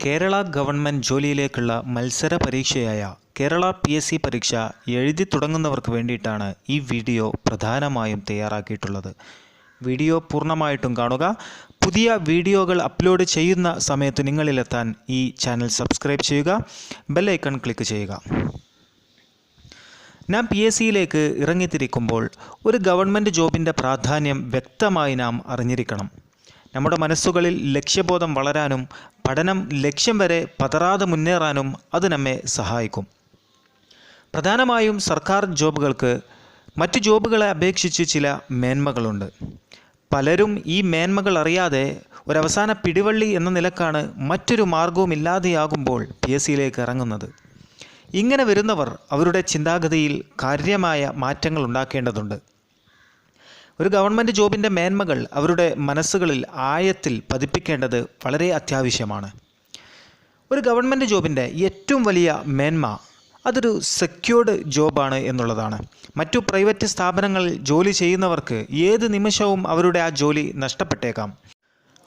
Kerala government ജോലിയിലേക്കുള്ള മത്സര പരീക്ഷയായ Kerala PSC പരീക്ഷ എഴുതി തുടങ്ങുന്നവർക്ക് വേണ്ടിയിട്ടാണ് ഈ വീഡിയോ പ്രധാനമായും തയ്യാറാക്കിയിട്ടുള്ളത്. വീഡിയോ പൂർണ്ണമായിട്ടും കാണുക. പുതിയ വീഡിയോകൾ അപ്ലോഡ് ചെയ്യുന്ന സമയത്ത് നിങ്ങളിലെത്താൻ ഈ ചാനൽ സബ്സ്ക്രൈബ് ചെയ്യുക, ബെൽ ഐക്കൺ ക്ലിക്ക് ചെയ്യുക. നാം PSCയിലേക്ക് ഇറങ്ങിത്തിരിക്കുമ്പോൾ ഒരു ഗവൺമെൻറ് ജോബിൻ്റെ പ്രാധാന്യം വ്യക്തമായി നാം അറിഞ്ഞിരിക്കണം. നമ്മുടെ മനസ്സുകളിൽ ലക്ഷ്യബോധം വളരാനും പഠനം ലക്ഷ്യം വരെ പതറാതെ മുന്നേറാനും അത് നമ്മെ സഹായിക്കും. പ്രധാനമായും സർക്കാർ ജോബുകൾക്ക് മറ്റു ജോബുകളെ അപേക്ഷിച്ച് ചില മേന്മകളുണ്ട്. പലരും ഈ മേന്മകൾ അറിയാതെ ഒരവസാന പിടിവള്ളി എന്ന നിലക്കാണ് മറ്റൊരു മാർഗവും ഇല്ലാതെയാകുമ്പോൾ PSCയിലേക്ക് ഇറങ്ങുന്നത്. ഇങ്ങനെ വരുന്നവർ അവരുടെ ചിന്താഗതിയിൽ കാര്യമായ മാറ്റങ്ങൾ ഉണ്ടാക്കേണ്ടതുണ്ട്. ഒരു ഗവൺമെൻറ് ജോബിൻ്റെ മേന്മകൾ അവരുടെ മനസ്സുകളിൽ ആഴത്തിൽ പതിപ്പിക്കേണ്ടത് വളരെ അത്യാവശ്യമാണ്. ഒരു ഗവൺമെൻറ് ജോബിൻ്റെ ഏറ്റവും വലിയ മേന്മ അതൊരു സെക്യൂർഡ് ജോബാണ് എന്നുള്ളതാണ്. മറ്റു പ്രൈവറ്റ് സ്ഥാപനങ്ങളിൽ ജോലി ചെയ്യുന്നവർക്ക് ഏത് നിമിഷവും അവരുടെ ആ ജോലി നഷ്ടപ്പെട്ടേക്കാം.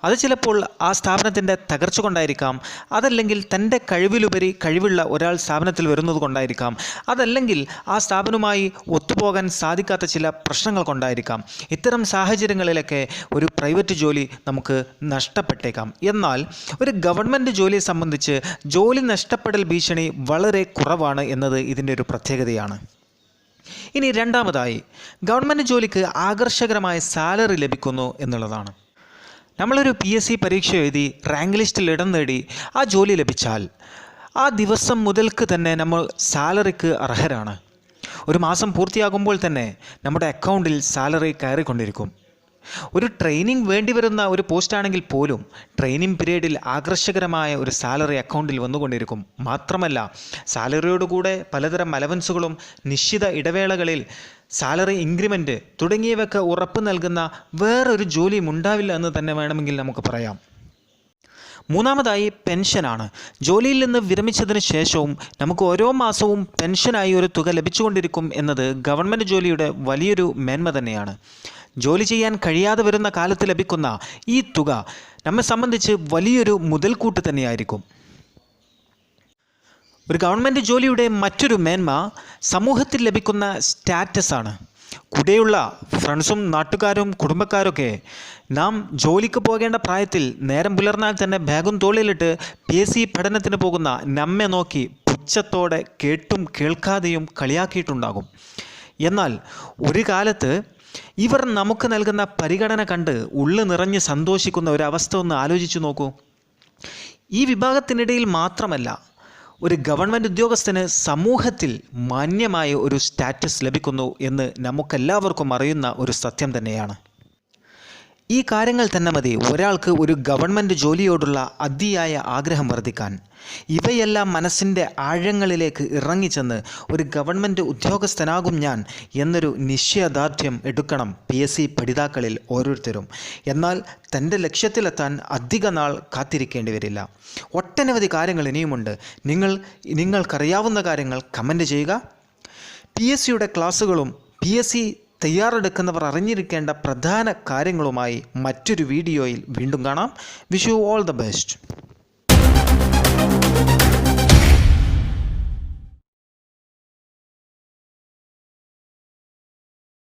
അത് ചിലപ്പോൾ ആ സ്ഥാപനത്തിൻ്റെ തകർച്ച കൊണ്ടായിരിക്കാം, അതല്ലെങ്കിൽ തൻ്റെ കഴിവിലുപരി കഴിവുള്ള ഒരാൾ സ്ഥാപനത്തിൽ വരുന്നത് കൊണ്ടായിരിക്കാം, അതല്ലെങ്കിൽ ആ സ്ഥാപനവുമായി ഒത്തുപോകാൻ സാധിക്കാത്ത ചില പ്രശ്നങ്ങൾ കൊണ്ടായിരിക്കാം. ഇത്തരം സാഹചര്യങ്ങളിലൊക്കെ ഒരു പ്രൈവറ്റ് ജോലി നമുക്ക് നഷ്ടപ്പെട്ടേക്കാം. എന്നാൽ ഒരു ഗവൺമെൻറ് ജോലിയെ സംബന്ധിച്ച് ജോലി നഷ്ടപ്പെടൽ ഭീഷണി വളരെ കുറവാണ് എന്നത് ഇതിൻ്റെ ഒരു പ്രത്യേകതയാണ്. ഇനി രണ്ടാമതായി, ഗവൺമെൻറ് ജോലിക്ക് ആകർഷകരമായ സാലറി ലഭിക്കുന്നു എന്നുള്ളതാണ്. നമ്മളൊരു PSC പരീക്ഷ എഴുതി റാങ്ക് ലിസ്റ്റിൽ ഇടം നേടി ആ ജോലി ലഭിച്ചാൽ ആ ദിവസം മുതൽക്ക് തന്നെ നമ്മൾ സാലറിക്ക് അർഹരാണ്. ഒരു മാസം പൂർത്തിയാകുമ്പോൾ തന്നെ നമ്മുടെ അക്കൗണ്ടിൽ സാലറി കയറിക്കൊണ്ടിരിക്കും. ഒരു ട്രെയിനിങ് വേണ്ടി വരുന്ന ഒരു പോസ്റ്റാണെങ്കിൽ പോലും ട്രെയിനിങ് പീരീഡിൽ ആകർഷകരമായ ഒരു സാലറി അക്കൗണ്ടിൽ വന്നുകൊണ്ടിരിക്കും. മാത്രമല്ല, സാലറിയോടുകൂടെ പലതരം അലവൻസുകളും നിശ്ചിത ഇടവേളകളിൽ സാലറി ഇൻക്രിമെൻറ്റ് തുടങ്ങിയവയൊക്കെ ഉറപ്പ് നൽകുന്ന വേറൊരു ജോലിയും ഉണ്ടാവില്ല എന്ന് തന്നെ വേണമെങ്കിൽ നമുക്ക് പറയാം. മൂന്നാമതായി പെൻഷനാണ്. ജോലിയിൽ നിന്ന് വിരമിച്ചതിന് ശേഷവും നമുക്ക് ഓരോ മാസവും പെൻഷനായി ഒരു തുക ലഭിച്ചുകൊണ്ടിരിക്കും എന്നത് ഗവൺമെൻറ് ജോലിയുടെ വലിയൊരു മേന്മ തന്നെയാണ്. ജോലി ചെയ്യാൻ കഴിയാതെ വരുന്ന കാലത്ത് ലഭിക്കുന്ന ഈ തുക നമ്മെ സംബന്ധിച്ച് വലിയൊരു മുതൽക്കൂട്ട് തന്നെയായിരിക്കും. ഒരു ഗവൺമെൻറ് ജോലിയുടെ മറ്റൊരു മേന്മ സമൂഹത്തിൽ ലഭിക്കുന്ന സ്റ്റാറ്റസാണ്. കൂടെയുള്ള ഫ്രണ്ട്സും നാട്ടുകാരും കുടുംബക്കാരൊക്കെ നാം ജോലിക്ക് പോകേണ്ട പ്രായത്തിൽ നേരം പുലർന്നാൽ തന്നെ ബാഗും തോളിലിട്ട് PSC പഠനത്തിന് പോകുന്ന നമ്മെ നോക്കി പുച്ഛത്തോടെ കേട്ടും കേൾക്കാതെയും കളിയാക്കിയിട്ടുണ്ടാകും. എന്നാൽ ഒരു കാലത്ത് ഇവർ നമുക്ക് നൽകുന്ന പരിഗണന കണ്ട് ഉള്ളു നിറഞ്ഞ് സന്തോഷിക്കുന്ന ഒരവസ്ഥ ഒന്ന് ആലോചിച്ചു നോക്കൂ. ഈ വിഭാഗത്തിനിടയിൽ മാത്രമല്ല, ഒരു ഗവൺമെൻറ് ഉദ്യോഗസ്ഥന് സമൂഹത്തിൽ മാന്യമായ ഒരു സ്റ്റാറ്റസ് ലഭിക്കുന്നു എന്ന് നമുക്കെല്ലാവർക്കും അറിയുന്ന ഒരു സത്യം തന്നെയാണ്. ഈ കാര്യങ്ങൾ തന്നെ മതി ഒരാൾക്ക് ഒരു ഗവൺമെൻറ് ജോലിയോടുള്ള അതിയായ ആഗ്രഹം വർദ്ധിക്കാൻ. ഇവയെല്ലാം മനസ്സിൻ്റെ ആഴങ്ങളിലേക്ക് ഇറങ്ങിച്ചെന്ന് ഒരു ഗവൺമെൻറ് ഉദ്യോഗസ്ഥനാകും ഞാൻ എന്നൊരു നിശ്ചയദാർഢ്യം എടുക്കണം PSC പഠിതാക്കളിൽ ഓരോരുത്തരും. എന്നാൽ തൻ്റെ ലക്ഷ്യത്തിലെത്താൻ അധിക നാൾ കാത്തിരിക്കേണ്ടി വരില്ല. ഒട്ടനവധി കാര്യങ്ങൾ ഇനിയുമുണ്ട്. നിങ്ങൾക്കറിയാവുന്ന കാര്യങ്ങൾ കമൻറ്റ് ചെയ്യുക. PSCയുടെ ക്ലാസ്സുകളും PSC തയ്യാറെടുക്കുന്നവർ അറിഞ്ഞിരിക്കേണ്ട പ്രധാന കാര്യങ്ങളുമായി മറ്റൊരു വീഡിയോയിൽ വീണ്ടും കാണാം. Wish you all the best.